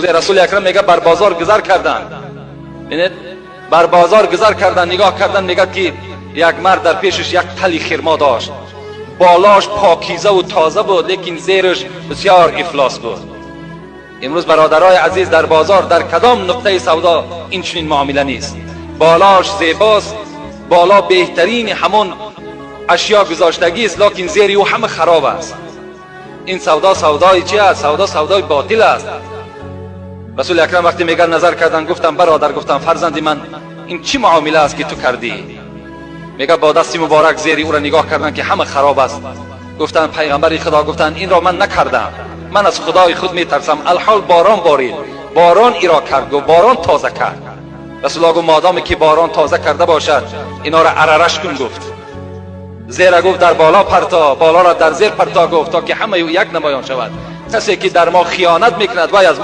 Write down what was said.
رسول اکرم میگه بر بازار گذر کردن، ببینید بر بازار گذر کردن، نگاه کردن، میگه که یک مرد در پیشش یک تلی خرما داشت، بالاش پاکیزه و تازه بود لیکن زیرش بسیار افلاس بود. امروز برادرای عزیز در بازار در کدام نقطه سودا این چنین معامله نیست؟ بالاش زیباست، بالا بهترین همون اشیا گذاشتگی است لیکن زیر او همه خراب است. این سودا سودای چی است؟ سودا سودای باطل است. رسول اکرم وقتی میگن نظر کردن، گفتم برادر، گفتم فرزند من، این چی معامله است که تو کردی؟ میگه با دست مبارک زیر او را نگاه کردن که همه خراب است. گفتن پیغمبر خدا، گفتن این را من نکردم، من از خدای خود میترسم. الحال باران بارید، باران ایرا کرد و باران تازه کرد. رسول الله گفت مادامی که باران تازه کرده باشد اینا را عررش کن. گفت زیرا گفت در بالا پرتا، بالا را در زیر پرتا گفت تا که همه یک نمایان شود. کسی که در ما خیانت میکند وای از ما